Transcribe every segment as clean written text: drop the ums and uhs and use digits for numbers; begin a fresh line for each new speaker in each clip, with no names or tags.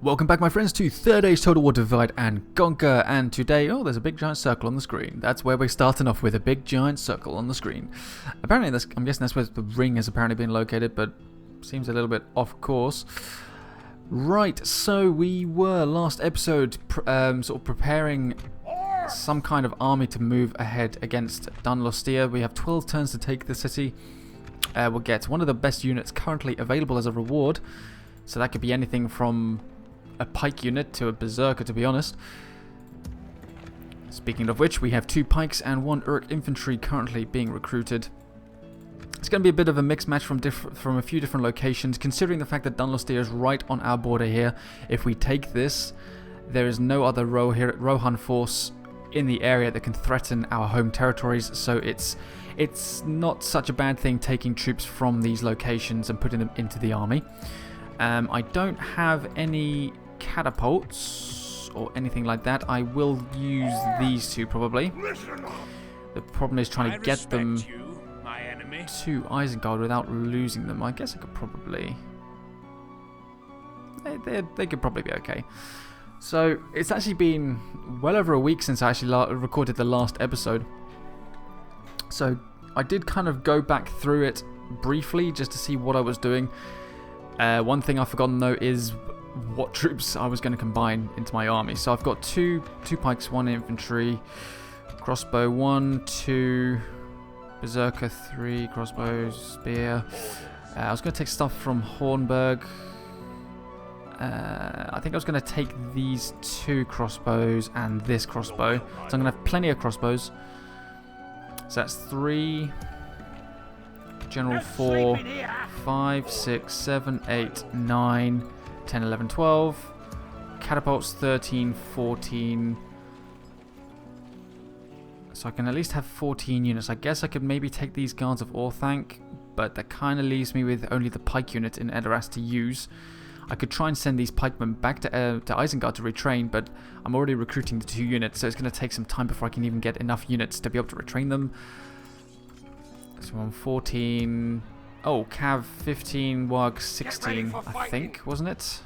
Welcome back, my friends, to Third Age Total War Divide and Conquer, and today, oh, there's a big giant circle on the screen. That's where we're starting off with, a big giant circle on the screen. Apparently, I'm guessing that's where the ring has apparently been located, but seems a little bit off course. Right, so we were, last episode, sort of preparing some kind of army to move ahead against Dunloster. We have 12 turns to take the city. We'll get one of the best units currently available as a reward, so that could be anything from a pike unit to a berserker, to be honest. Speaking of which, we have 2 pikes and 1 Uruk infantry currently being recruited. It's going to be a bit of a mixed match from a few different locations, considering the fact that Dunloster is right on our border here. If we take this, there is no other Rohan force in the area that can threaten our home territories, so it's not such a bad thing taking troops from these locations and putting them into the army. I don't have any catapults or anything like that. I will use these two probably. The problem is trying to get them to Isengard without losing them. I guess I could probably... They could probably be okay. So it's actually been well over a week since I actually recorded the last episode. So I did kind of go back through it briefly just to see what I was doing. One thing I forgot to note is what troops I was going to combine into my army. So I've got two pikes, 1 infantry, crossbow 1, 2, berserker 3, crossbow, spear. I was going to take stuff from Hornburg. I think I was going to take these 2 crossbows and this crossbow. So I'm going to have plenty of crossbows. So that's 3... General 4, 5, 6, 7, 8, 9, 10, 11, 12. Catapults 13, 14. So I can at least have 14 units. I guess I could maybe take these Guards of Orthanc, but that kind of leaves me with only the pike unit in Edoras to use. I could try and send these pikemen back to Isengard to retrain, but I'm already recruiting the 2 units, so it's going to take some time before I can even get enough units to be able to retrain them. So I'm 14... Oh, Cav 15, Wag 16, I think, wasn't it?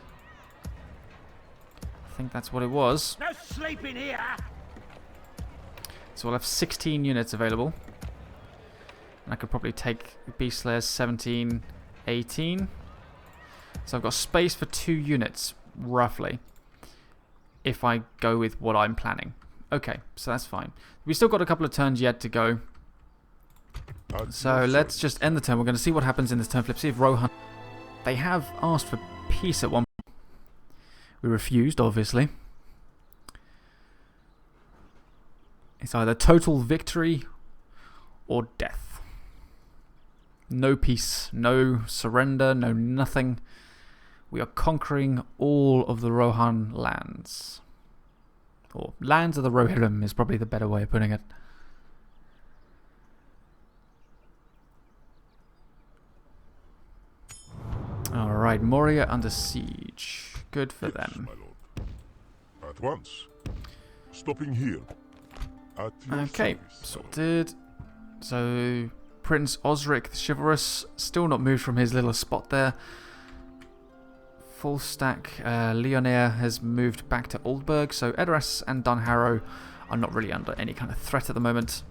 I think that's what it was.
No sleeping here.
So we'll have 16 units available. And I could probably take Beast Slayers 17, 18. So I've got space for 2 units, roughly, if I go with what I'm planning. Okay, so that's fine. We've still got a couple of turns yet to go. So let's just end the turn. We're going to see what happens in this turn flip. See if Rohan... They have asked for peace at one point. We refused, obviously. It's either total victory or death. No peace, no surrender, no nothing. We are conquering all of the Rohan lands. Or lands of the Rohirrim is probably the better way of putting it. Alright, Moria under siege. Good for them.
At once. Stopping here. At your
Okay,
service,
sorted. So, Prince Osric the Chivalrous, still not moved from his little spot there. Full stack Leonair has moved back to Oldburg, so Edoras and Dunharrow are not really under any kind of threat at the moment.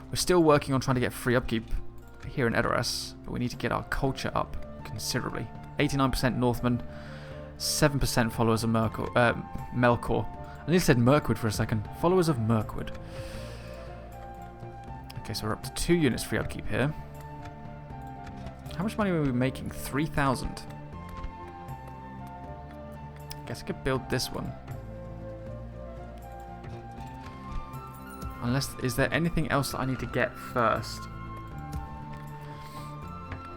We're still working on trying to get free upkeep here in Edoras, but we need to get our culture up considerably. 89% Northmen, 7% followers of Melkor. I nearly said Mirkwood for a second. Followers of Mirkwood. Okay, so we're up to 2 units free upkeep here. How much money were we making? 3,000. Guess I could build this one. Unless, is there anything else that I need to get first?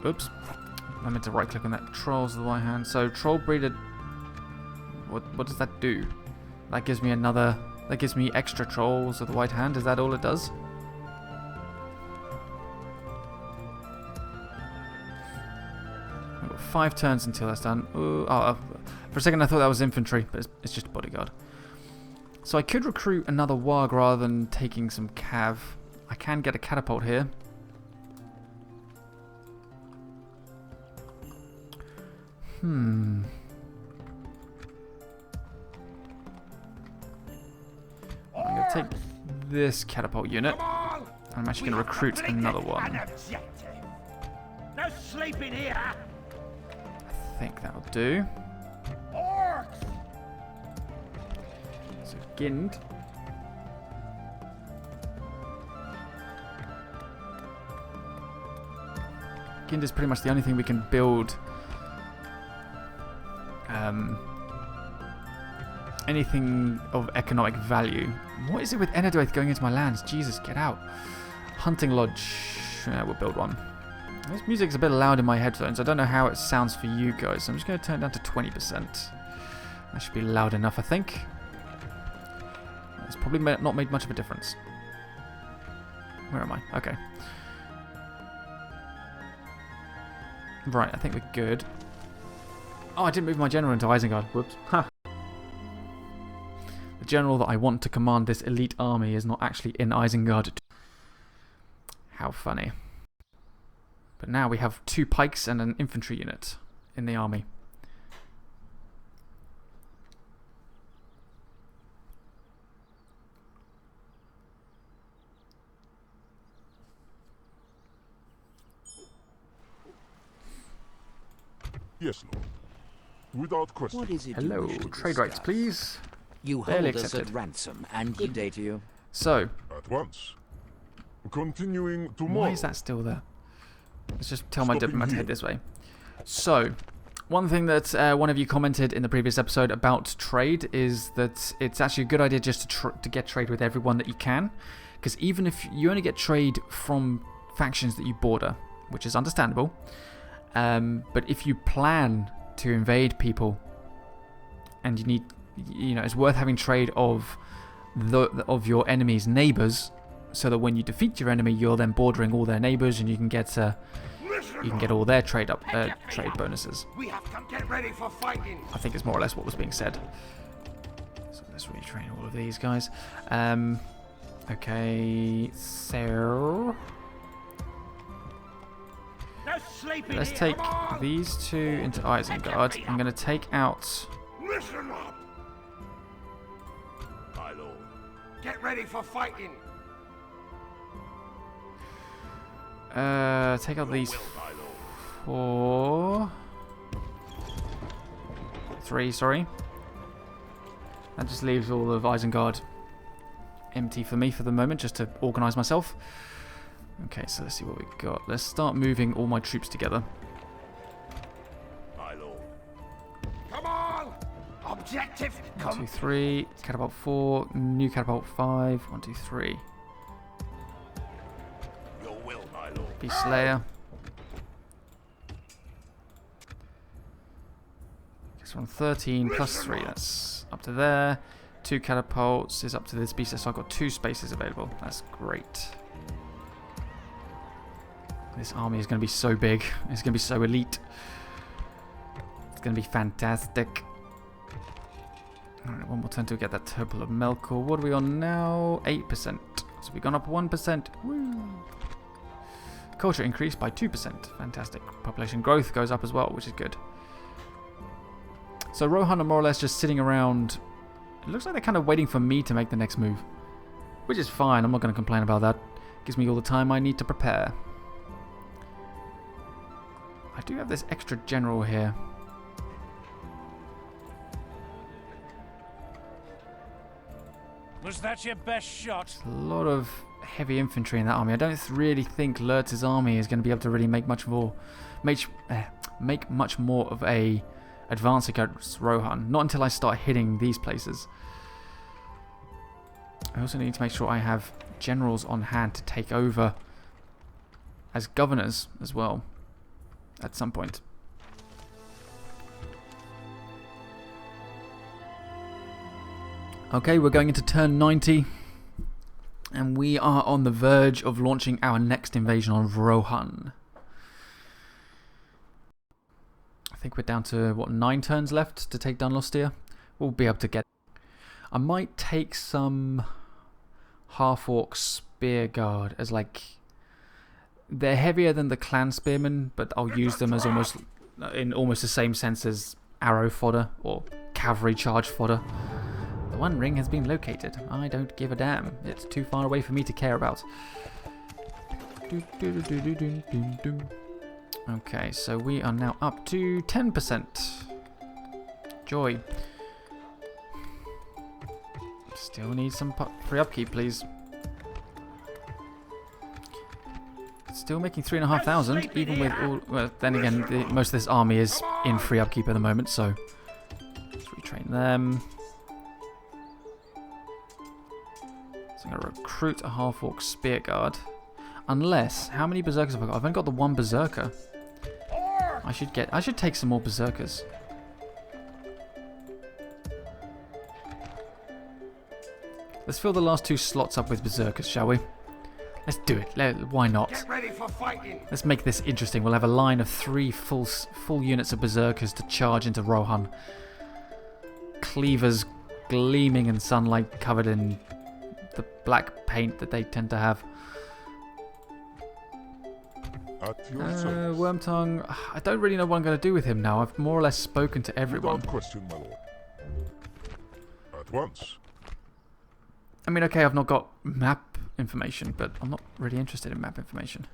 Oops. I meant to right click on that. Trolls of the right hand. So troll breeder. What does that do? That gives me another. That gives me extra trolls of the white hand. Is that all it does? I've got 5 turns until that's done. Ooh, for a second I thought that was infantry, but it's just a bodyguard. So I could recruit another Warg rather than taking some cav. I can get a catapult here. let's take this catapult unit. I'm actually going to recruit another one.
No sleeping here.
I think that'll do. So Gind. Gind is pretty much the only thing we can build anything of economic value. What is it with Enedwaith going into my lands? Jesus, get out. Hunting Lodge. Yeah, we'll build one. This music's a bit loud in my headphones. I don't know how it sounds for you guys. So I'm just going to turn it down to 20%. That should be loud enough, I think. It's probably not made much of a difference. Where am I? Okay. Right, I think we're good. Oh, I didn't move my general into Isengard. Whoops. Ha! The general that I want to command this elite army is not actually in Isengard. How funny. But now we have 2 pikes and an infantry unit in the army.
Yes, Lord. Without question.
What is it
Hello,
you wish to
trade rights,
discuss?
please.
You
Barely
hold us
accepted.
at ransom, and good day to you.
So,
At once. Continuing tomorrow.
why is that still there? Let's just tell my
Stopping
diplomat to
here.
head this way. So, one thing that one of you commented in the previous episode about trade is that it's actually a good idea just to get trade with everyone that you can. Because even if you only get trade from factions that you border, which is understandable, but if you plan to invade people and you need, it's worth having trade of your enemy's neighbors, so that when you defeat your enemy, you're then bordering all their neighbors, and you can get all their trade bonuses.
We have to get ready for fighting.
I think it's more or less what was being said. So let's retrain all of these guys. Okay, so
No sleeping
let's
here.
take
Come on.
these 2 into Isengard. I'm going to take out.
Listen up.
My lord.
Get ready for fighting.
Take out these 4. 3, sorry. That just leaves all of Isengard empty for me for the moment, just to organise myself. Okay, so let's see what we've got. Let's start moving all my troops together.
My lord.
Come on. Objective
1, 2, 3. Catapult 4. New catapult 5. 1, 2, 3.
Your will, my lord.
Beast Slayer. Guess we're on 13 plus 3. That's up to there. 2 catapults is up to this beast. So I've got 2 spaces available. That's great. This army is going to be so big. It's going to be so elite. It's going to be fantastic. Alright, one more turn to get that Temple of Melkor. What are we on now? 8%. So we've gone up 1%. Woo! Culture increased by 2%. Fantastic. Population growth goes up as well, which is good. So Rohan are more or less just sitting around. It looks like they're kind of waiting for me to make the next move. Which is fine. I'm not going to complain about that. Gives me all the time I need to prepare. I do have this extra general here.
Was that your best shot?
A lot of heavy infantry in that army. I don't really think Lurtz's army is going to be able to really make much more of a advance against Rohan. Not until I start hitting these places. I also need to make sure I have generals on hand to take over as governors as well at some point. Okay, we're going into turn 90, and we are on the verge of launching our next invasion on Rohan. I think we're down to, 9 turns left to take Dunloster? We'll be able to get... I might take some half-orc spear guard as they're heavier than the clan spearmen, but I'll use them as almost the same sense as arrow fodder or cavalry charge fodder. The One Ring has been located. I don't give a damn. It's too far away for me to care about. Okay, so we are now up to 10%. Joy. Still need some free upkeep, please. Still making 3,500, even with all... Well, then again, most of this army is in free upkeep at the moment, so... Let's retrain them. So I'm going to recruit a half-orc spear guard. Unless... How many berserkers have I got? I've only got the one berserker. I should take some more berserkers. Let's fill the last 2 slots up with berserkers, shall we? Let's do it. Why not?
Get ready for fighting.
Let's make this interesting. We'll have a line of 3 full units of berserkers to charge into Rohan. Cleavers gleaming in sunlight, covered in the black paint that they tend to have.
At your service.
Wormtongue, I don't really know what I'm going to do with him now. I've more or less spoken to everyone.
Without question, my lord. At once.
I mean, okay, I've not got map information, but I'm not really interested in map information.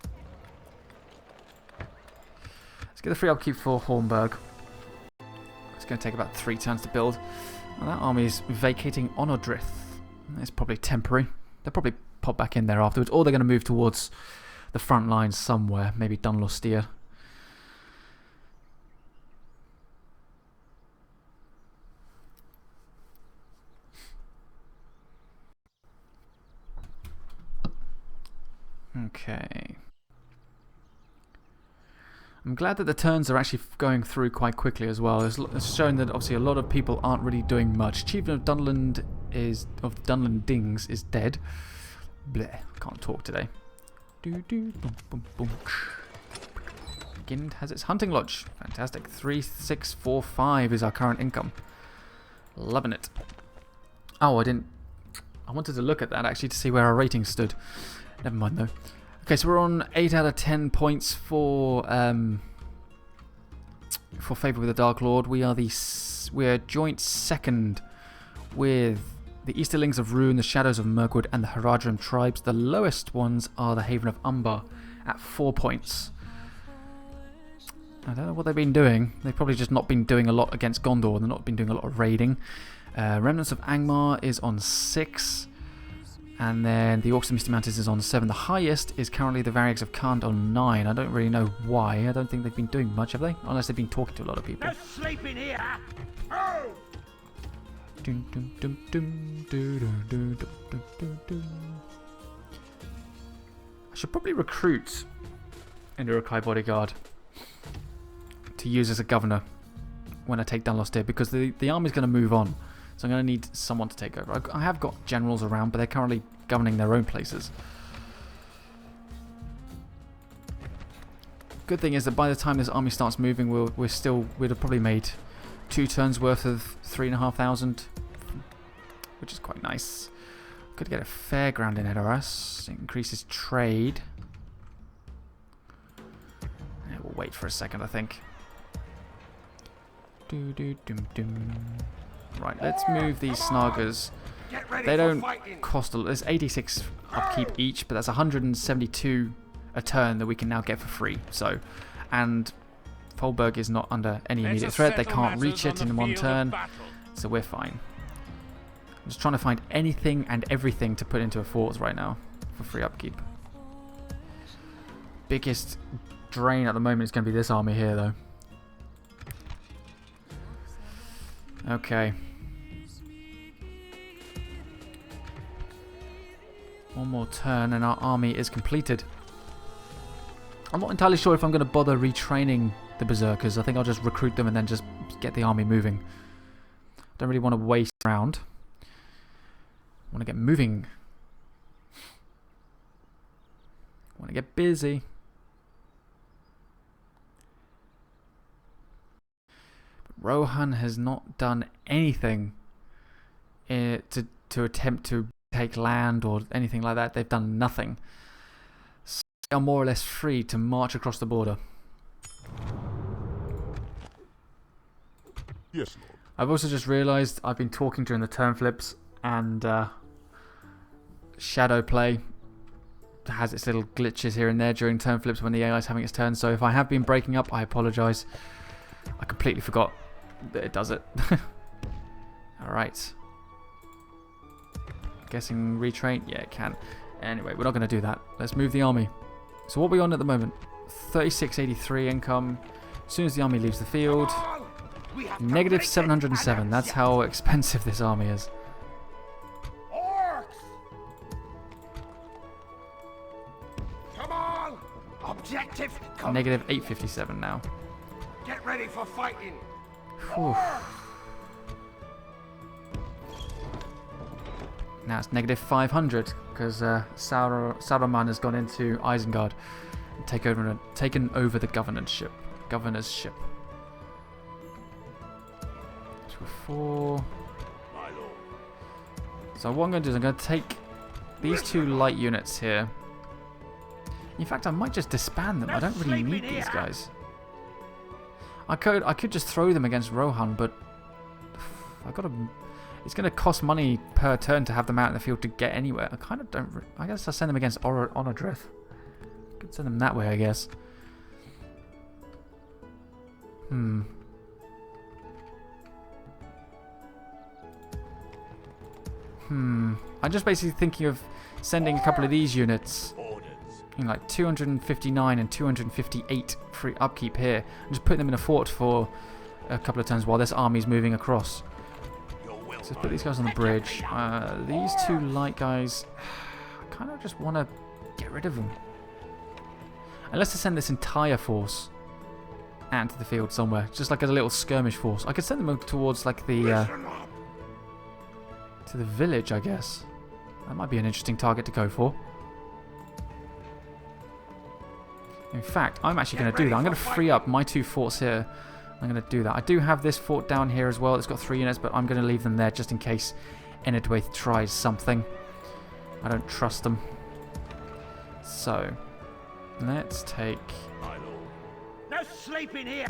Let's get the free upkeep for Hornburg. It's going to take about 3 turns to build. Well, that army is vacating Onodrith. It's probably temporary. They'll probably pop back in there afterwards, or they're going to move towards the front lines somewhere, maybe Dunloster. Okay. I'm glad that the turns are actually going through quite quickly as well. It's showing that obviously a lot of people aren't really doing much. Chieftain of Dunlandings is dead. Bleh, can't talk today. Gind has its hunting lodge. Fantastic. 3,645 is our current income. Loving it. Oh, I wanted to look at that actually to see where our rating stood. Never mind though. Okay, so we're on 8 out of 10 points for favour with the Dark Lord. We're joint second with the Easterlings of Rune, the Shadows of Mirkwood, and the Haradrim tribes. The lowest ones are the Haven of Umbar at 4 points. I don't know what they've been doing. They've probably just not been doing a lot against Gondor. They've not been doing a lot of raiding. Remnants of Angmar is on 6. And then the Orcs of Misty Mountains is on 7. The highest is currently the Variags of Khand on 9. I don't really know why. I don't think they've been doing much, have they? Unless they've been talking to a lot of people.
No sleeping here. Oh!
I should probably recruit an Uruk-Hai bodyguard to use as a governor when I take Dunloster, because the army's going to move on. So I'm going to need someone to take over. I have got generals around, but they're currently governing their own places. Good thing is that by the time this army starts moving, we'd have probably made 2 turns worth of 3,500, which is quite nice. Could get a fairground in Edoras. It increases trade. Yeah, we'll wait for a second, I think. Right, let's move these Snaggers. They don't cost a lot. There's 86 upkeep each, but that's 172 a turn that we can now get for free. So, and Folberg is not under any immediate threat. They can't reach it in 1 turn, so we're fine. I'm just trying to find anything and everything to put into a fort right now for free upkeep. Biggest drain at the moment is going to be this army here, though. Okay. One more turn and our army is completed. I'm not entirely sure if I'm going to bother retraining the berserkers. I think I'll just recruit them and then just get the army moving. Don't really want to waste around. I want to get moving. I want to get busy. But Rohan has not done anything to attempt to take land or anything like that. They've done nothing. So they are more or less free to march across the border.
Yes, Lord.
I've also just realised I've been talking during the turn flips, and shadow play has its little glitches here and there during turn flips when the AI is having its turn. So if I have been breaking up, I apologise. I completely forgot that it does it. Alright. Guessing retrain? Yeah, it can. Anyway, we're not going to do that. Let's move the army. So what are we on at the moment? 3683 income. As soon as the army leaves the field. Negative 707. That's how expensive this army is.
Orcs! Come on! Objective complete.
Negative 857 now.
Get ready for fighting.
Whew. Now it's negative 500 because Saruman has gone into Isengard and taken over the governor's ship. So 4. So what I'm going to do is I'm going to take these 2 light units here. In fact, I might just disband them. I don't really need these guys. I could just throw them against Rohan, but I got to. It's going to cost money per turn to have them out in the field to get anywhere. I kind of don't. I guess I'll send them against Onodrith. Could send them that way, I guess. I'm just basically thinking of sending a couple of these units. Like 259 and 258 free upkeep here, and just put them in a fort for a couple of turns while this army's moving across. So let's put these guys on the bridge. These 2 light guys, I kind of just want to get rid of them. Unless to send this entire force out to the field somewhere, just like as a little skirmish force. I could send them towards like the to the village, I guess. That might be an interesting target to go for. In fact, I'm actually going to do that. I'm going to free up my 2 forts here. I'm going to do that. I do have this fort down here as well. It's got 3 units, but I'm going to leave them there just in case Enedwaith tries something. I don't trust them. So, let's take...
No sleeping here.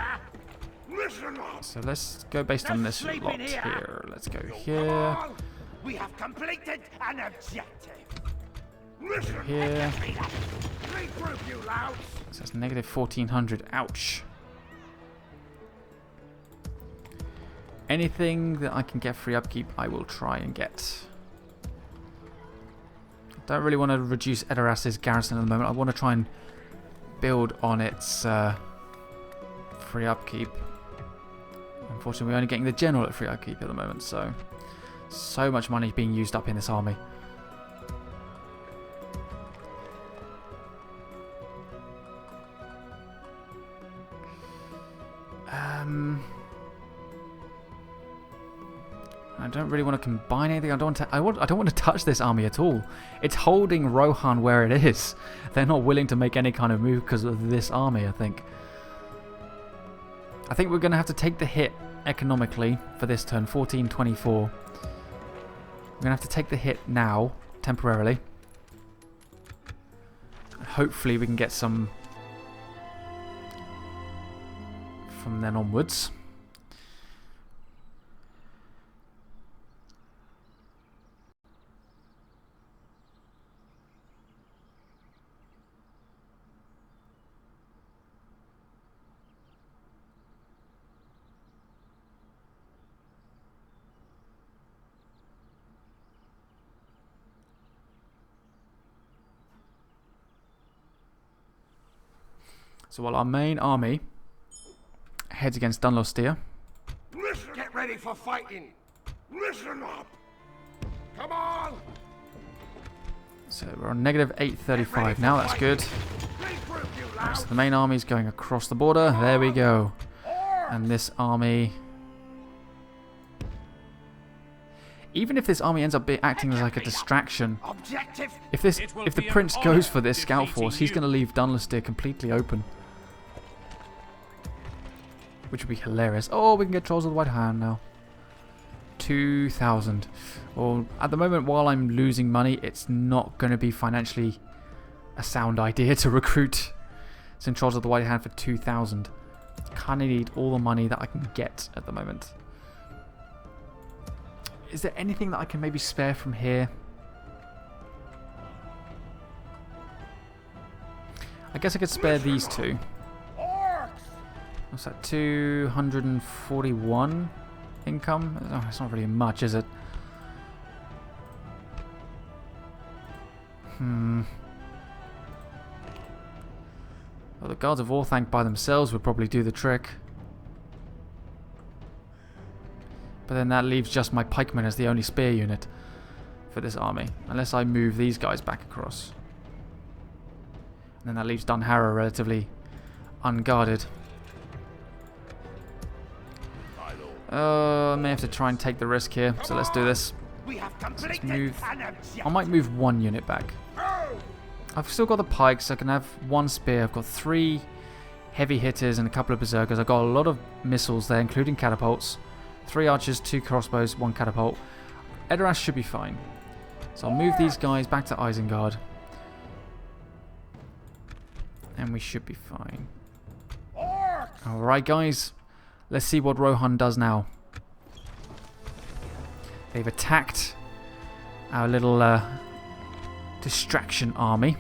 Listen up.
So let's go based on this lot here. Let's go here.
We have completed an objective.
Here.
Regroup, you louts.
So that's negative 1400. Ouch. Anything that I can get free upkeep, I will try and get. Don't really want to reduce Edoras's garrison at the moment. I want to try and build on its free upkeep. Unfortunately, we're only getting the general at free upkeep at the moment, so much money being used up in this army. I don't really want to combine anything. I don't want to touch this army at all. It's holding Rohan where it is. They're not willing to make any kind of move because of this army, I think. I think we're going to have to take the hit economically for this turn, 1424. We're going to have to take the hit now, temporarily. Hopefully we can get some from then onwards. So while our main army heads against Dunloster.
Get ready for fighting. Listen up. Come on.
So we're on negative 835 now. That's good. Right, so the main army is going across the border. There we go. And this army... Even if this army ends up acting as like a distraction, if the prince goes for this scout force, he's going to leave Dunloster completely open. Which would be hilarious. Oh, we can get Trolls of the White Hand now. 2,000. Well, at the moment, while I'm losing money, it's not going to be financially a sound idea to recruit some Trolls of the White Hand for 2,000. Kind of need all the money that I can get at the moment. Is there anything that I can maybe spare from here? I guess I could spare these two. What's that? 241 income? Oh, it's not really much, is it? Well, the Guards of Orthanc by themselves would probably do the trick. But then that leaves just my pikemen as the only spear unit for this army. Unless I move these guys back across. And then that leaves Dunharrow relatively unguarded. I may have to try and take the risk here, so let's do this. So let's move. I might move one unit back. I've still got the pikes, I can have one spear. I've got 3 heavy hitters and a couple of berserkers. I've got a lot of missiles there, including catapults. 3 archers, 2 crossbows, 1 catapult. Edoras should be fine. So I'll move these guys back to Isengard. And we should be fine. Alright guys, let's see what Rohan does now. They've attacked our little distraction army.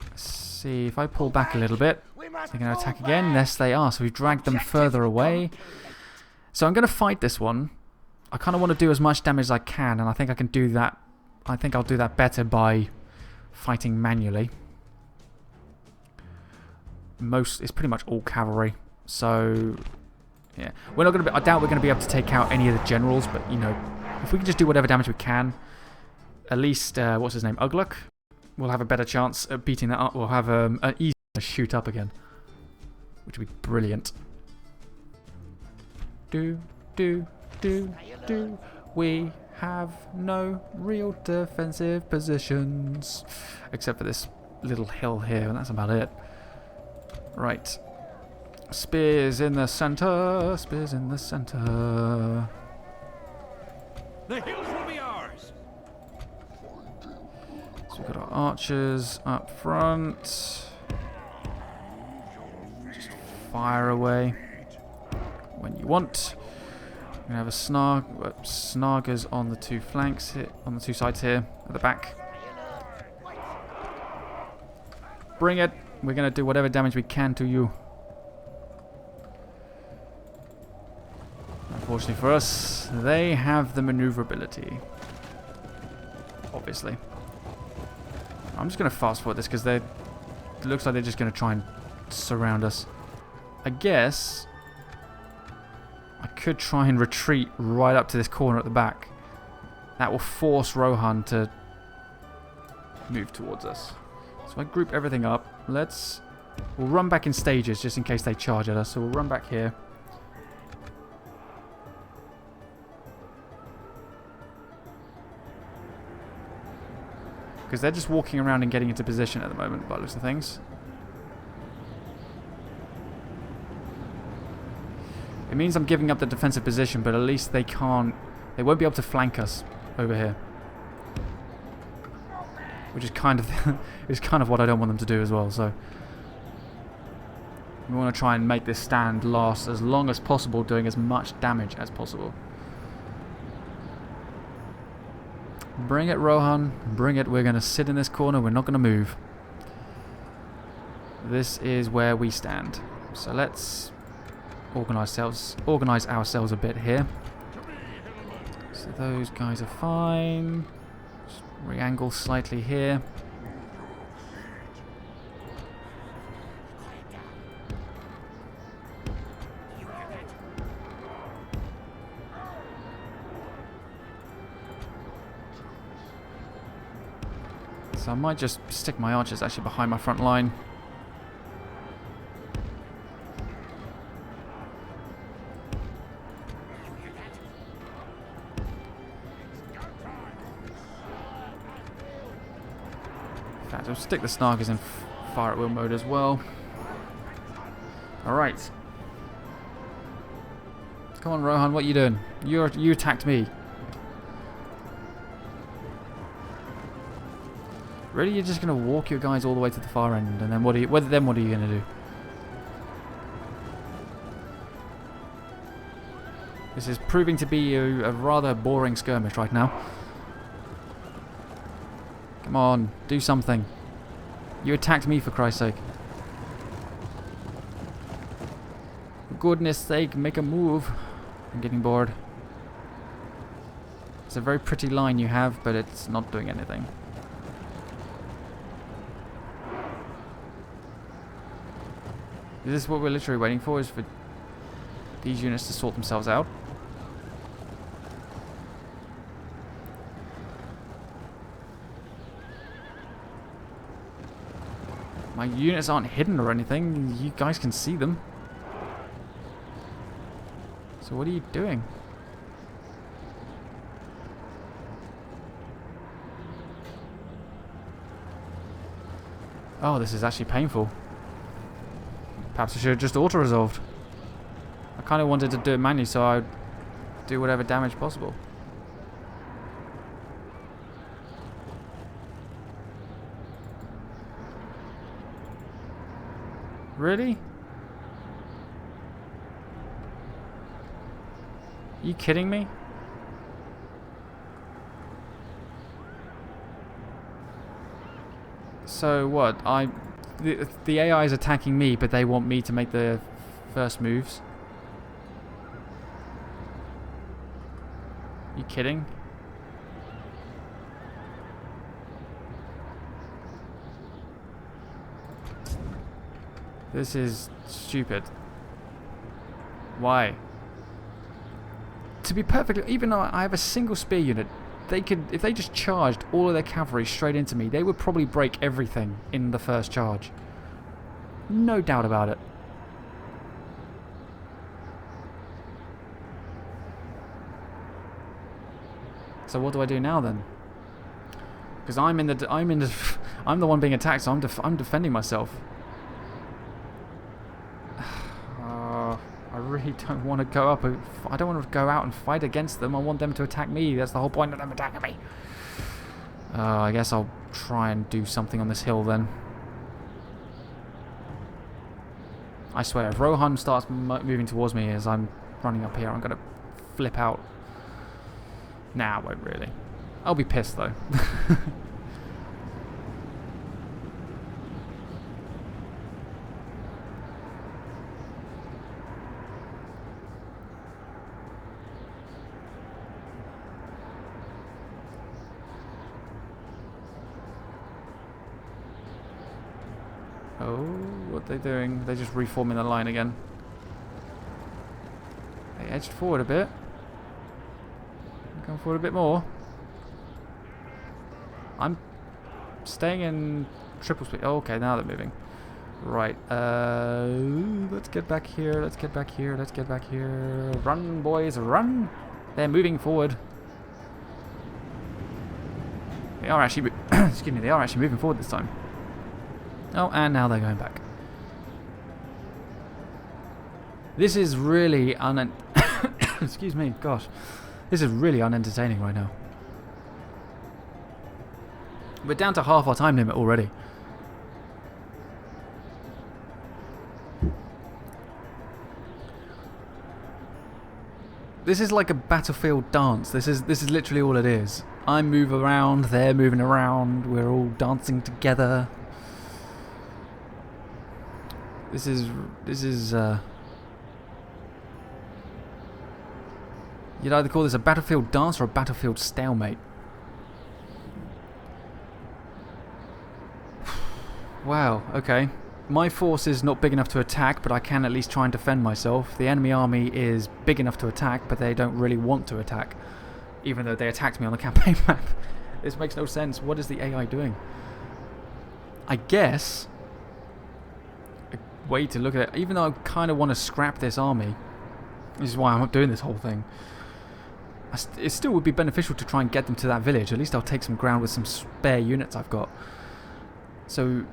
Let's see if I pull back a little bit. They're going to attack again. Yes, they are. So we've dragged them further away. So I'm going to fight this one. I kind of want to do as much damage as I can, and I think I can do that. I think I'll do that better by fighting manually. It's pretty much all cavalry. So yeah, we're not going to be. I doubt we're going to be able to take out any of the generals, but you know, if we can just do whatever damage we can, at least what's his name, Ugluk, we'll have a better chance at beating that up. We'll have an easy shoot up again, which would be brilliant. We have no real defensive positions except for this little hill here, and that's about it. Right, spears in the center. Spears in the center.
The hills will be ours.
So we've got our archers up front. Just fire away when you want. We're gonna have a snargers on the 2 flanks here, on the 2 sides here at the back. Bring it. We're gonna do whatever damage we can to you. Unfortunately for us, they have the maneuverability. Obviously. I'm just gonna fast forward this because it looks like they're just gonna try and surround us. I guess I could try and retreat right up to this corner at the back. That will force Rohan to move towards us. So I group everything up. We'll run back in stages just in case they charge at us. So we'll run back here. Because they're just walking around and getting into position at the moment by the looks of things. It means I'm giving up the defensive position, but at least they won't be able to flank us over here. Which is kind of what I don't want them to do as well, so we want to try and make this stand last as long as possible, doing as much damage as possible. Bring it, Rohan. Bring it. We're going to sit in this corner. We're not going to move. This is where we stand. So let's organize ourselves a bit here. So those guys are fine. Just re-angle slightly here. So I might just stick my archers actually behind my front line. In fact, I'll stick the snargers in fire at will mode as well. Alright. Come on, Rohan, what are you doing? You attacked me. Really, you're just gonna walk your guys all the way to the far end, and then what are you gonna do? This is proving to be a rather boring skirmish right now. Come on, do something. You attacked me, for Christ's sake. For goodness sake, make a move. I'm getting bored. It's a very pretty line you have, but it's not doing anything. Is this what we're literally waiting for? Is for these units to sort themselves out? My units aren't hidden or anything. You guys can see them. So what are you doing? Oh, this is actually painful. Perhaps I should have just auto-resolved. I kind of wanted to do it manually so I'd do whatever damage possible. Really? You kidding me? So what? The AI is attacking me, but they want me to make the first moves. You kidding? This is stupid. Why? To be perfectly, even though I have a single spear unit, they could, if they just charged all of their cavalry straight into me, they would probably break everything in the first charge. No doubt about it. So what do I do now then? Because I'm the one being attacked, so I'm defending myself. I really don't want to go up. I don't want to go out and fight against them. I want them to attack me. That's the whole point of them attacking me. I guess I'll try and do something on this hill then. I swear, if Rohan starts moving towards me as I'm running up here, I'm going to flip out. Nah, I won't really. I'll be pissed though. Oh, what are they doing? They're just reforming the line again. They edged forward a bit. Going forward a bit more. I'm staying in triple speed. Oh, okay, now they're moving. Right. Let's get back here. Let's get back here. Let's get back here. Run, boys, run! They're moving forward. They are actually. Excuse me. They are actually moving forward this time. Oh, and now they're going back. This is really excuse me, gosh. This is really unentertaining right now. We're down to half our time limit already. This is like a battlefield dance. This is literally all it is. I move around, they're moving around, we're all dancing together. This is you'd either call this a battlefield dance or a battlefield stalemate. Wow, okay. My force is not big enough to attack, but I can at least try and defend myself. The enemy army is big enough to attack, but they don't really want to attack, even though they attacked me on the campaign map. This makes no sense. What is the AI doing? I guess a way to look at it, even though I kind of want to scrap this army, this is why I'm doing this whole thing. It still would be beneficial to try and get them to that village. At least I'll take some ground with some spare units I've got. So,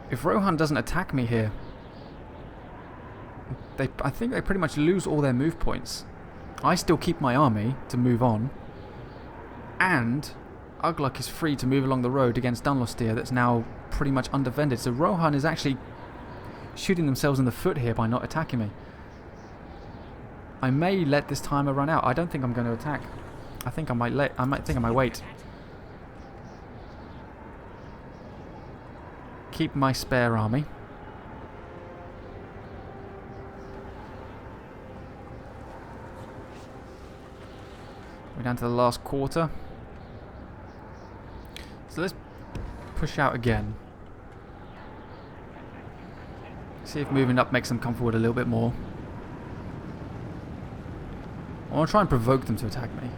if Rohan doesn't attack me here, I think they pretty much lose all their move points. I still keep my army to move on, and Ugluk is free to move along the road against Dunloster that's now pretty much undefended. So Rohan is actually shooting themselves in the foot here by not attacking me. I may let this timer run out. I don't think I'm going to attack. I think I might wait. Keep my spare army. We're down to the last quarter. So let's push out again. See if moving up makes them come forward a little bit more. I want to try and provoke them to attack me.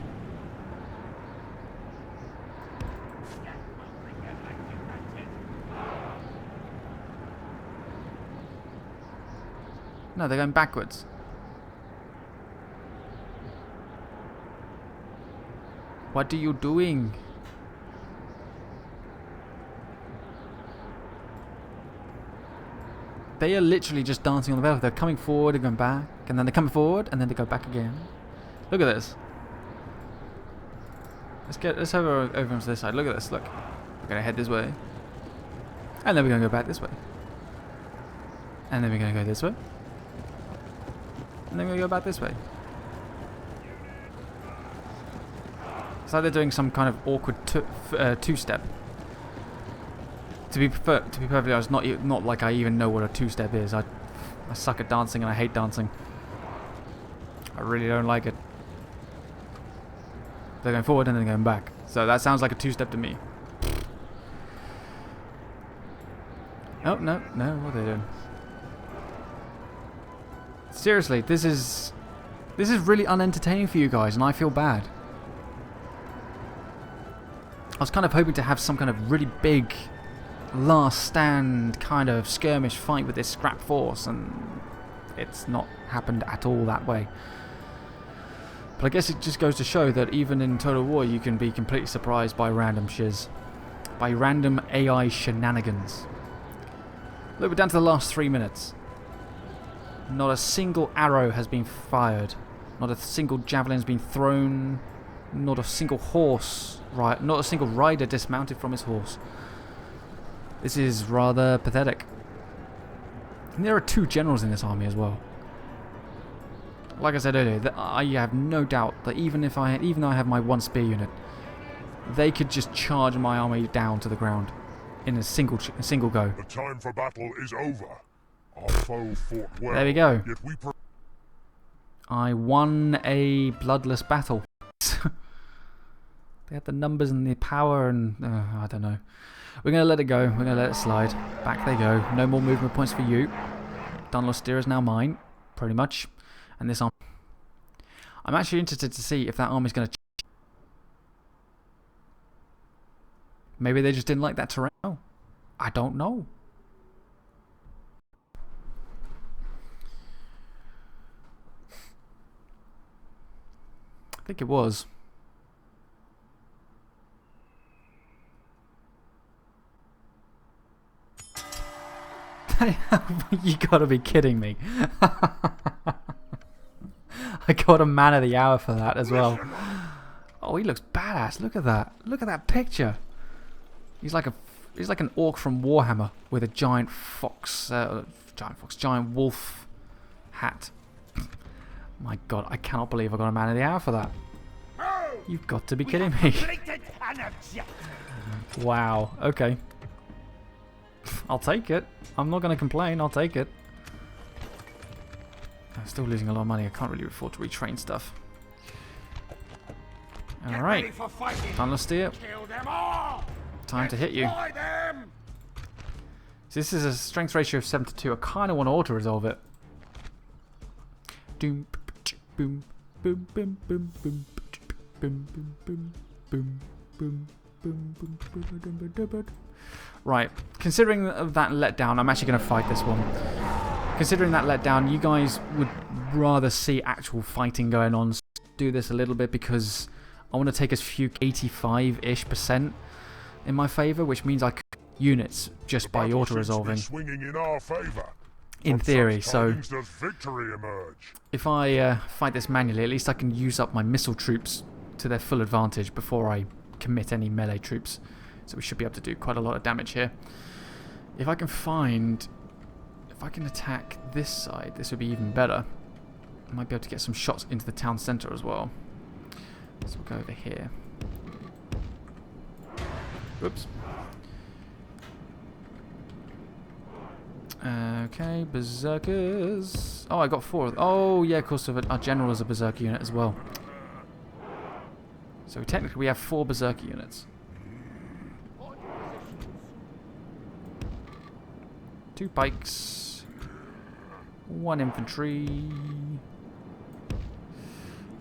No, they're going backwards. What are you doing? They are literally just dancing on the battlefield. They're coming forward and going back, and then they're coming forward, and then they go back again. Look at this. Let's have over onto this side. Look at this. Look, we're gonna head this way, and then we're gonna go back this way, and then we're gonna go this way, and then we're gonna go back this way. It's like they're doing some kind of awkward two-step. To be perfectly honest, not like I even know what a two-step is. I suck at dancing and I hate dancing. I really don't like it. They're going forward and then going back. So that sounds like a two-step to me. Oh, no, what are they doing? Seriously, this is really unentertaining for you guys, and I feel bad. I was kind of hoping to have some kind of really big last stand kind of skirmish fight with this scrap force, and it's not happened at all that way. But I guess it just goes to show that even in Total War you can be completely surprised by random shiz. By random AI shenanigans. Look, we're down to the last 3 minutes. Not a single arrow has been fired. Not a single javelin has been thrown. Not a single not a single rider dismounted from his horse. This is rather pathetic. And there are 2 generals in this army as well. Like I said earlier, I have no doubt that even though I have my 1 spear unit, they could just charge my army down to the ground in a single go.
The time for battle is over. Our foe fought well.
There we go.
Yet we
I won a bloodless battle. They had the numbers and the power and I don't know. We're going to let it go. We're going to let it slide. Back they go. No more movement points for you. Dunloster is now mine, pretty much. And this arm. I'm actually interested to see if that army's going to. Maybe they just didn't like that terrain. Oh, I don't know. I think it was. You gotta be kidding me. I got a man of the hour for that as well. Oh, he looks badass. Look at that. Look at that picture. He's like an orc from Warhammer with a giant wolf hat. My God, I cannot believe I got a man of the hour for that. You've got to be kidding me. Wow. Okay. I'll take it. I'm not going to complain. I'll take it. I'm still losing a lot of money. I can't really afford to retrain stuff. Alright. Dunloster. Time to hit you. So this is a strength ratio of 7 to 2. I kind of want to auto-resolve it. Doom, boom, boom, boom, boom, boom, boom, boom, boom, boom, boom, boom, boom. Right, considering that letdown, I'm actually going to fight this one. Considering that letdown, you guys would rather see actual fighting going on. So do this a little bit because I want to take as few 85-ish% in my favour, which means I could units just by auto-resolving. In theory, so if I fight this manually, at least I can use up my missile troops to their full advantage before I commit any melee troops. So we should be able to do quite a lot of damage here. If I can attack this side, this would be even better. I might be able to get some shots into the town centre as well. So we'll go over here. Whoops. Okay, berserkers. Oh, I got 4. Oh, yeah, of course, our general is a berserker unit as well. So technically we have 4 berserker units. 2 pikes. 1 infantry.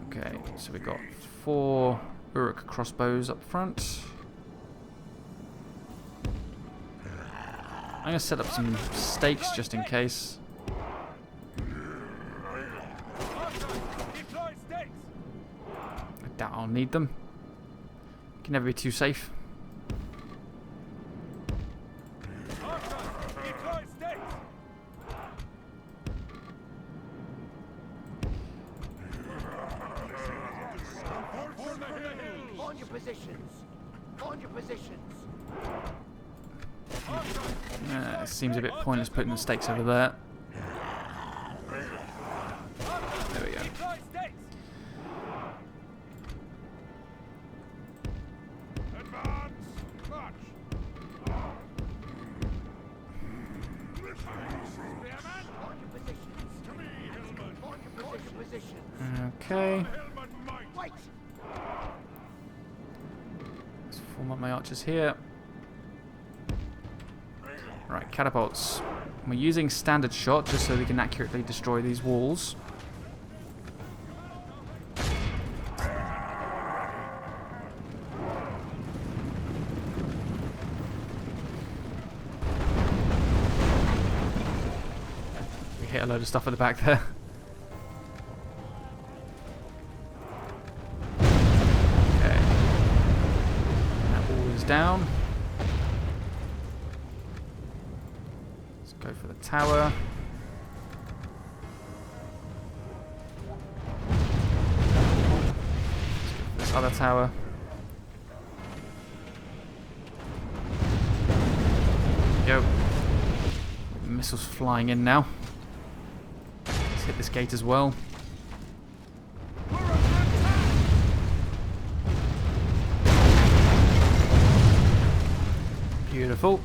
Okay, so we've got 4 Uruk crossbows up front. I'm going to set up some stakes just in case. I doubt I'll need them. Can never be too safe.
On your positions. On your positions.
It seems a bit pointless putting the stakes over there. There we go. Okay. Let's form up my archers here. Right, catapults. We're using standard shot just so we can accurately destroy these walls. We hit a load of stuff at the back there. Okay. That wall is down. Go for the tower. This other tower. Go. Missiles flying in now. Let's hit this gate as well. Beautiful.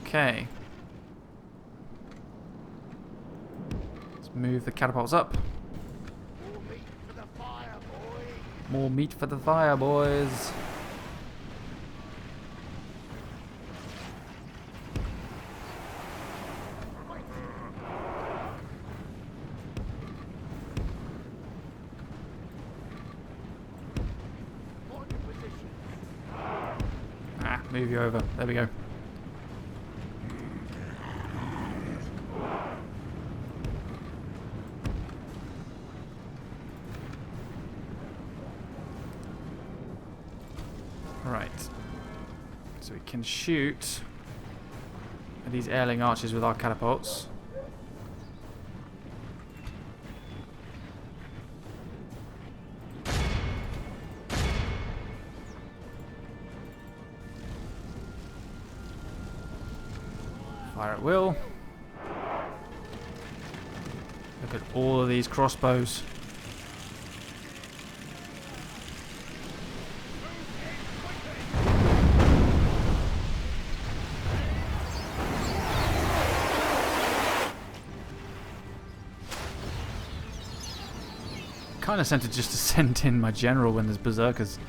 Okay. Let's move the catapults up. More meat for the fire, boys. Move you over. There we go. Right. So we can shoot at these airling archers with our catapults. Fire at will. Look at all of these crossbows. Kind of tempted just to send in my general when there's berserkers.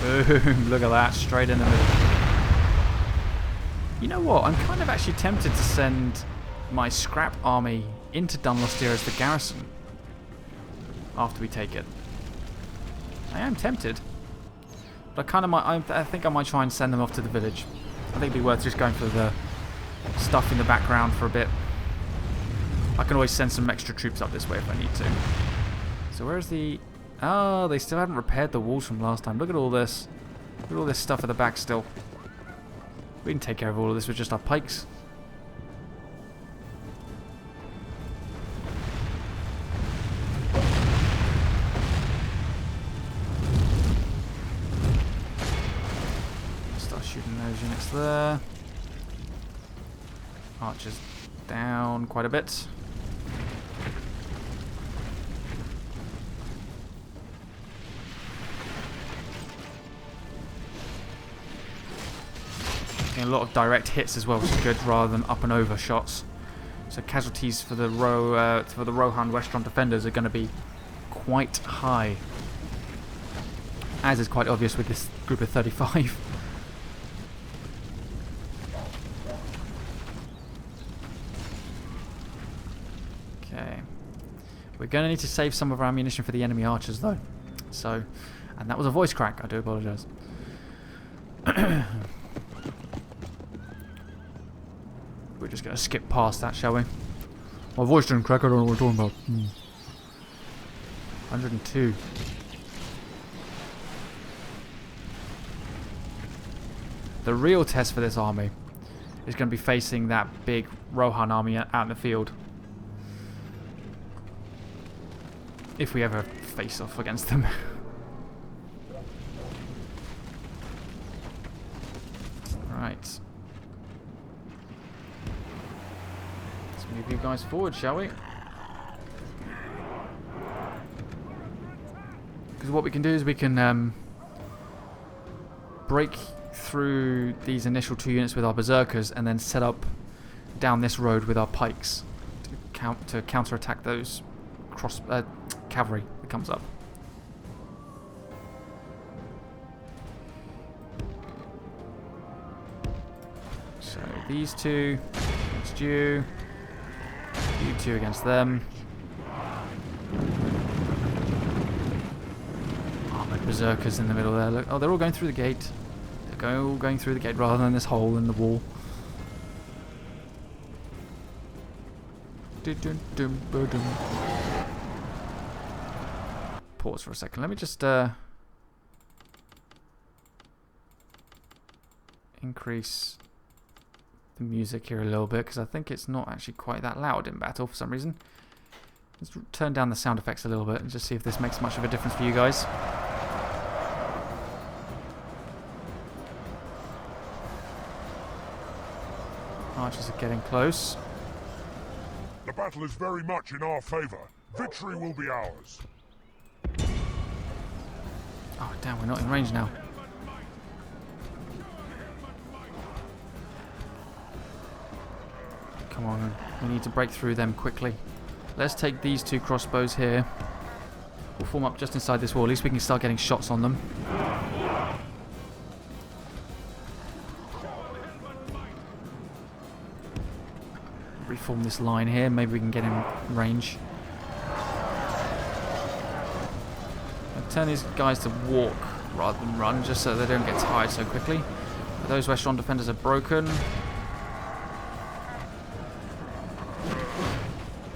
Boom, look at that, straight in the middle. You know what, I'm kind of actually tempted to send my scrap army into Dunloster as the garrison after we take it. I am tempted. But I kind of might, I think I might try and send them off to the village. I think it'd be worth just going for the stuff in the background for a bit. I can always send some extra troops up this way if I need to. So where's the... Oh, they still haven't repaired the walls from last time. Look at all this. Look at all this stuff at the back still. We can take care of all of this with just our pikes. Start shooting those units there. Archers down quite a bit. A lot of direct hits as well, which is good, rather than up and over shots. So casualties for the Rohan Westron defenders are going to be quite high, as is quite obvious with this group of 35. Okay, we're going to need to save some of our ammunition for the enemy archers, though. So, and that was a voice crack. I do apologise. We're just going to skip past that, shall we? My voice didn't crack, I don't know what we're talking about. 102. The real test for this army is going to be facing that big Rohan army out in the field. If we ever face off against them. Right. Move you guys forward, shall we? Because what we can do is we can break through these initial 2 units with our berserkers and then set up down this road with our pikes to counter-attack those cavalry that comes up. So these two against you. You two against them. Armored berserkers in the middle there. Look, oh, they're all going through the gate. They're all going through the gate rather than this hole in the wall. Pause for a second. Let me just increase the music here a little bit, because I think it's not actually quite that loud in battle for some reason. Let's turn down the sound effects a little bit and just see if this makes much of a difference for you guys. Archers are getting close.
The battle is very much in our favour. Victory will be ours.
Oh damn, we're not in range now. Come on, we need to break through them quickly. Let's take these 2 crossbows here. We'll form up just inside this wall. At least we can start getting shots on them. Reform this line here. Maybe we can get in range. I'll turn these guys to walk rather than run, just so they don't get tired so quickly. But those Westron defenders are broken.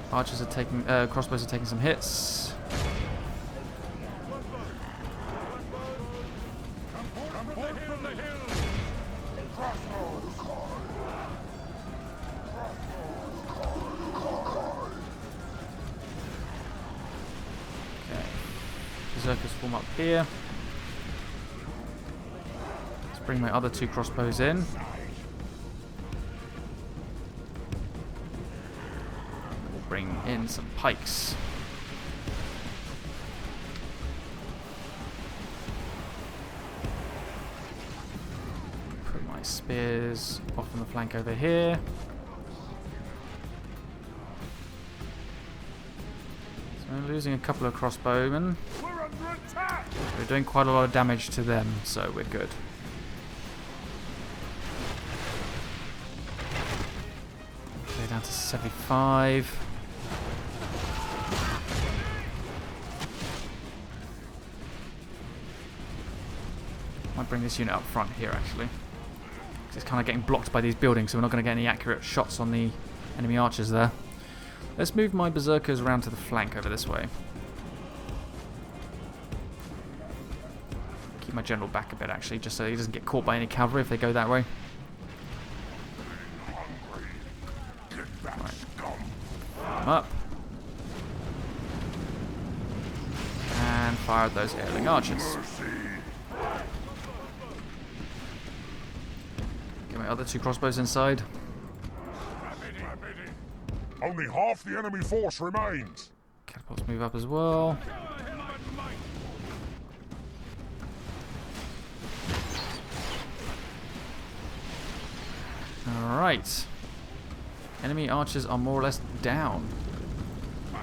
Archers are taking, crossbows are taking some hits. Okay, berserkers form up here. Let's bring my other 2 crossbows in. Bring in some pikes. Put my spears off on the flank over here. So we're losing a couple of crossbowmen. We're doing quite a lot of damage to them, so we're good. Okay, down to 75. Might bring this unit up front here, actually. It's kind of getting blocked by these buildings, so we're not going to get any accurate shots on the enemy archers there. Let's move my berserkers around to the flank over this way. Keep my general back a bit, actually, just so he doesn't get caught by any cavalry if they go that way. them up. And fire at those airling archers. Get my other 2 crossbows inside.
Only half the enemy force remains.
Catapults move up as well. Alright. Enemy archers are more or less down. So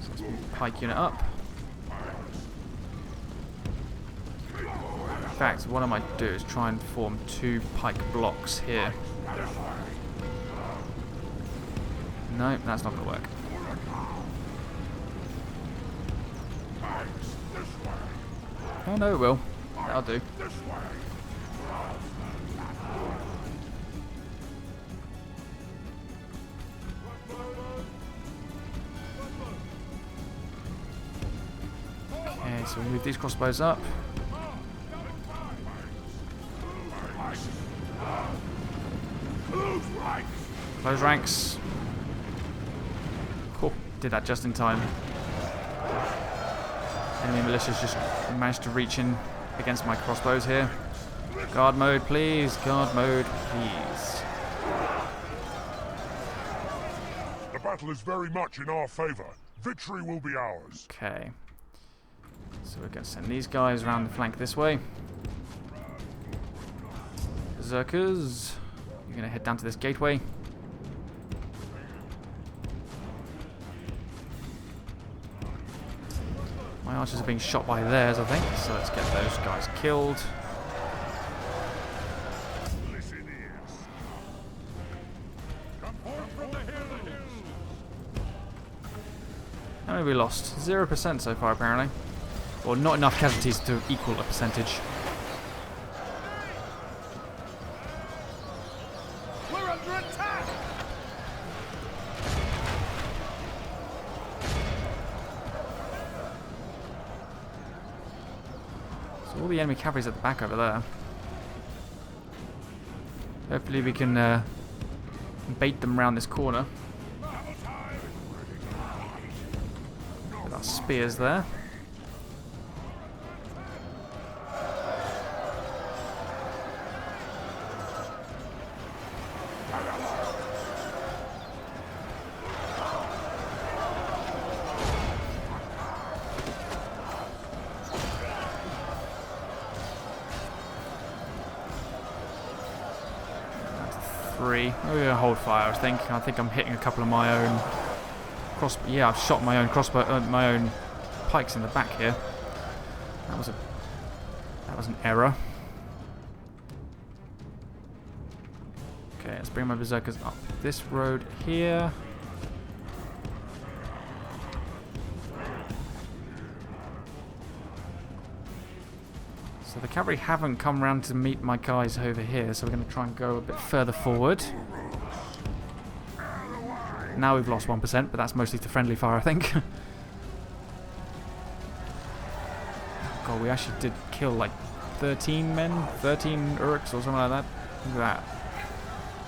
let's move the pike unit up. In fact, what I might do is try and form 2 pike blocks here. No, that's not going to work. Oh no, it will. That'll do. Okay, so we move these crossbows up. Close ranks. Cool. Did that just in time. Enemy militia's just managed to reach in against my crossbows here. Guard mode, please. Guard mode, please.
The battle is very much in our favor. Victory will be ours.
Okay. So we're going to send these guys around the flank this way. Berserkers, you're going to head down to this gateway. My archers are being shot by theirs, I think, so let's get those guys killed. How many have we lost? 0% so far, apparently. Or not enough casualties to equal a percentage.
We're under attack!
So all the enemy cavalry's at the back over there. Hopefully we can bait them around this corner. With our spears there. We're gonna hold fire. I think I'm hitting a couple of my own Yeah, I've shot my own my own pikes in the back here. That was an error. Okay, let's bring my berserkers up this road here. So the cavalry haven't come round to meet my guys over here, so we're going to try and go a bit further forward. Now we've lost 1%, but that's mostly to friendly fire, I think. God, we actually did kill like 13 men, 13 Uruks or something like that. Look at that.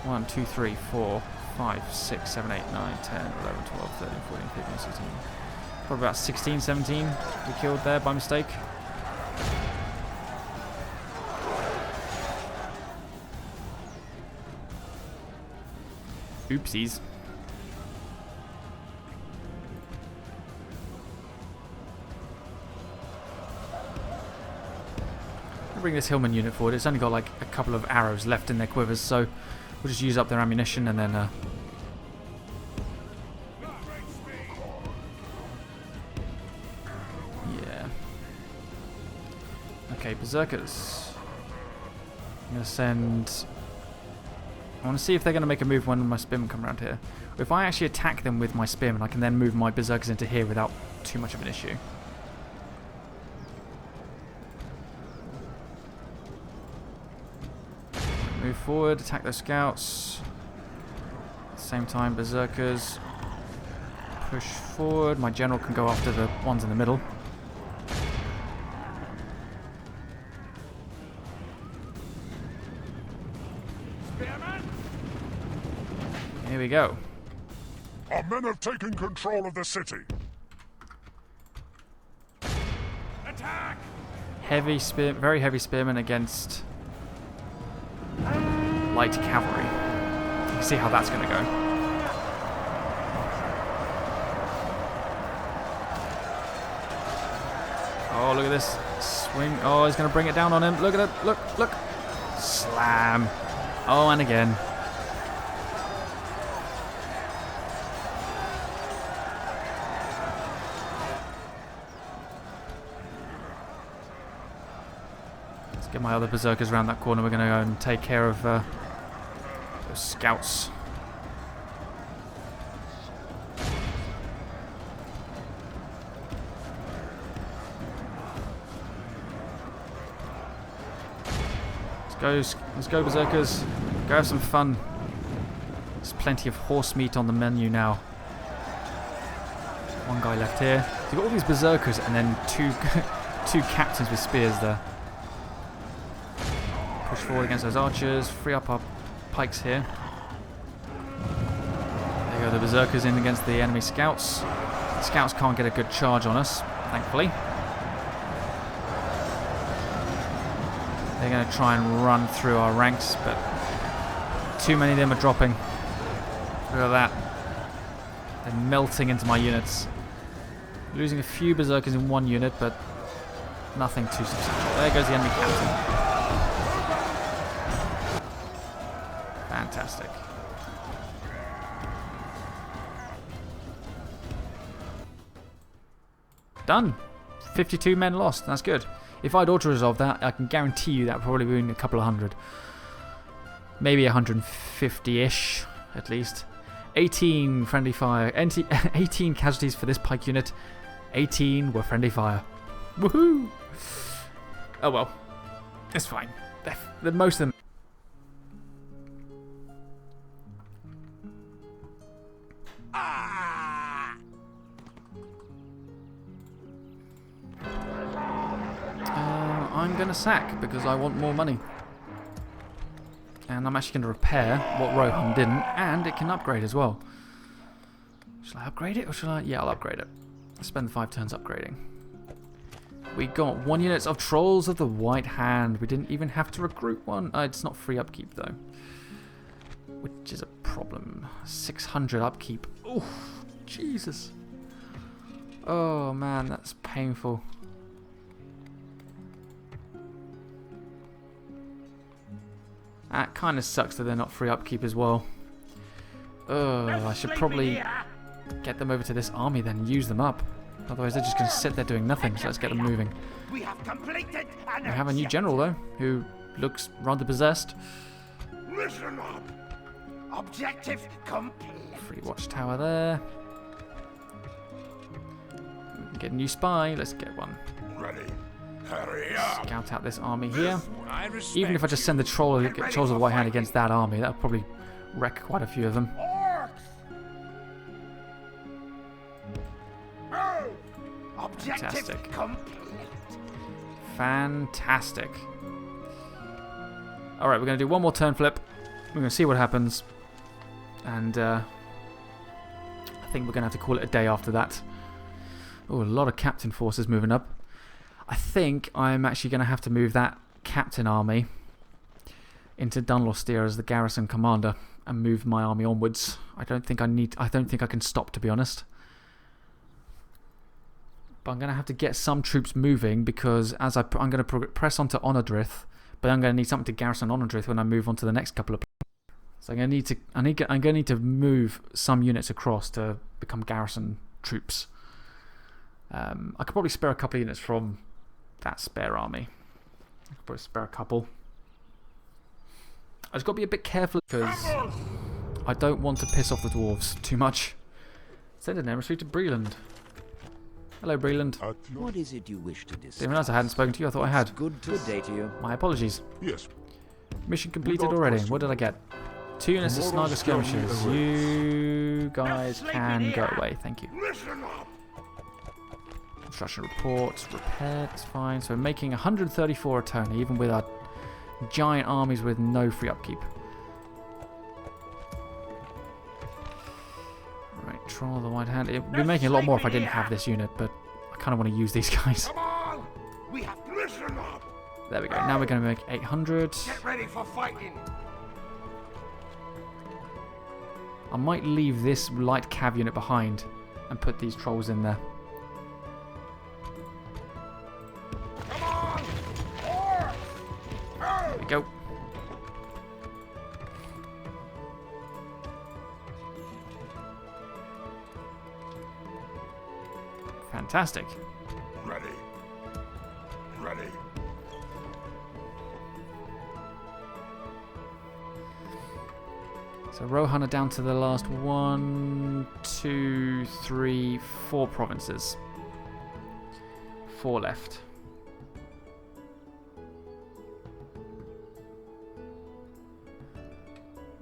1, 2, 3, 4, 5, 6, 7, 8, 9, 10, 11, 12, 13, 14, 15, 16. Probably about 16, 17 we killed there by mistake. Oopsies. I'll bring this Hillman unit forward. It's only got like a couple of arrows left in their quivers, so we'll just use up their ammunition and then yeah. Okay, berserkers. I'm gonna send. I want to see if they're going to make a move when my spearmen come around here. If I actually attack them with my spearmen, I can then move my berserkers into here without too much of an issue. Move forward, attack those scouts. At the same time, berserkers push forward. My general can go after the ones in the middle. Here we go.
Our men have taken control of the city.
Attack!
Heavy spear, very heavy spearmen against light cavalry. You can see how that's going to go. Oh, look at this swing. Oh, he's going to bring it down on him. Look at it. Look, look. Slam. Oh, and again. Let's get my other berserkers around that corner. We're going to go and take care of those scouts. Let's go, berserkers. Go have some fun. There's plenty of horse meat on the menu now. One guy left here. So you've got all these berserkers and then two captains with spears there. Push forward against those archers. Free up our pikes here. There you go, the berserkers in against the enemy scouts. The scouts can't get a good charge on us, thankfully. They're going to try and run through our ranks, but too many of them are dropping. Look at that. They're melting into my units. Losing a few berserkers in one unit, but nothing too substantial. There goes the enemy captain. Fantastic. Done. 52 men lost. That's good. If I'd auto-resolved that, I can guarantee you that would probably be a couple of hundred. Maybe 150-ish, at least. 18 friendly fire. 18 casualties for this pike unit. 18 were friendly fire. Woohoo! Oh well. It's fine. Most of them... I'm going to sack because I want more money. And I'm actually going to repair what Rohan didn't, and it can upgrade as well. Shall I upgrade it or shall I? Yeah, I'll upgrade it. I'll spend 5 turns upgrading. We got 1 unit of Trolls of the White Hand. We didn't even have to recruit one. It's not free upkeep though, which is a problem. 600 upkeep. Oh, Jesus. Oh man, that's painful. That kind of sucks that they're not free upkeep as well. Oh, I should probably get them over to this army then and use them up. Otherwise they're just going to sit there doing nothing, so let's get them moving. We have a new general though, who looks rather possessed.
Listen up. Objective complete.
Free watchtower there. Get a new spy, let's get one.
Ready. Hurry up.
Scout out this army here.
I
Even if I just send the Trolls of the White Hand against that army, that'll probably wreck quite a few of them. Fantastic. Fantastic. Alright, we're going to do one more turn flip. We're going to see what happens. And I think we're going to have to call it a day after that. Oh, a lot of captain forces moving up. I think I'm actually going to have to move that captain army into Dunloster as the garrison commander and move my army onwards. I don't think I can stop, to be honest. But I'm going to have to get some troops moving because as I'm going to press onto Onodrith, but I'm going to need something to garrison Onodrith when I move on to the next couple of places. So I'm going to need to move some units across to become garrison troops. I could probably spare a couple of units from that spare army. I could probably spare a couple. I just got to be a bit careful because I don't want to piss off the dwarves too much. Send an emissary to Breland. Hello, Breland.
What is it you wish to discuss?
Didn't realize I hadn't spoken to you. I thought I had.
Good day to you.
My apologies.
Yes.
Mission completed already. What did I get? 2 units of Snarger skirmishers. You guys can go away. Thank you. Construction reports. Repaired. It's fine. So we're making 134 a turn, even with our giant armies with no free upkeep. Troll of the White Hand. It would be making a lot more if I didn't have this unit, but I kind of want to use these guys.
Come on! We have to listen up!
There we go. Now we're going to make 800.
Get ready for fighting!
I might leave this light cav unit behind and put these trolls in there.
Come on!
There we go. Fantastic.
Ready. Ready.
So Rohan are down to the last 1, 2, 3, 4 provinces. 4 left.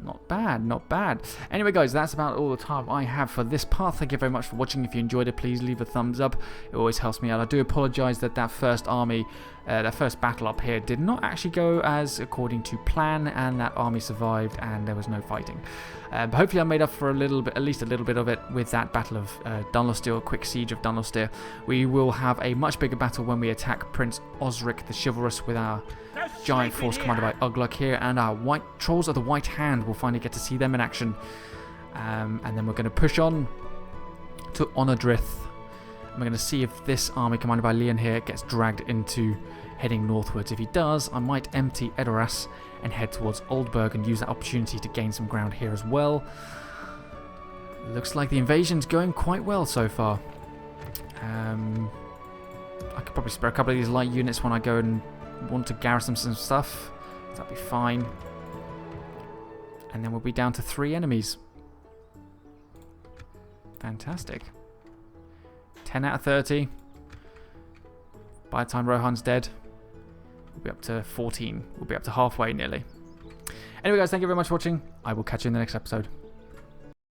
Not bad, not bad. Anyway, guys, that's about all the time I have for this part. Thank you very much for watching. If you enjoyed it, please leave a thumbs up. It always helps me out. I do apologise that first army, that first battle up here did not actually go as according to plan, and that army survived and there was no fighting. But hopefully I made up for a little bit, at least a little bit of it, with that battle of Dunloster, a quick siege of Dunloster. We will have a much bigger battle when we attack Prince Osric the Chivalrous with our giant force commanded by Ugluk here, and our white trolls of the White Hand. We'll finally get to see them in action, and then we're going to push on to Onodrith. We're going to see if this army commanded by Leon here gets dragged into heading northwards. If he does, I might empty Edoras and head towards Oldburg and use that opportunity to gain some ground here as well. Looks like the invasion's going quite well so far. I could probably spare a couple of these light units when I go and want to garrison some stuff. That'd be fine. And then we'll be down to 3 enemies. Fantastic. 10 out of 30. By the time Rohan's dead, we'll be up to 14. We'll be up to halfway nearly. Anyway, guys, thank you very much for watching. I will catch you in the next episode.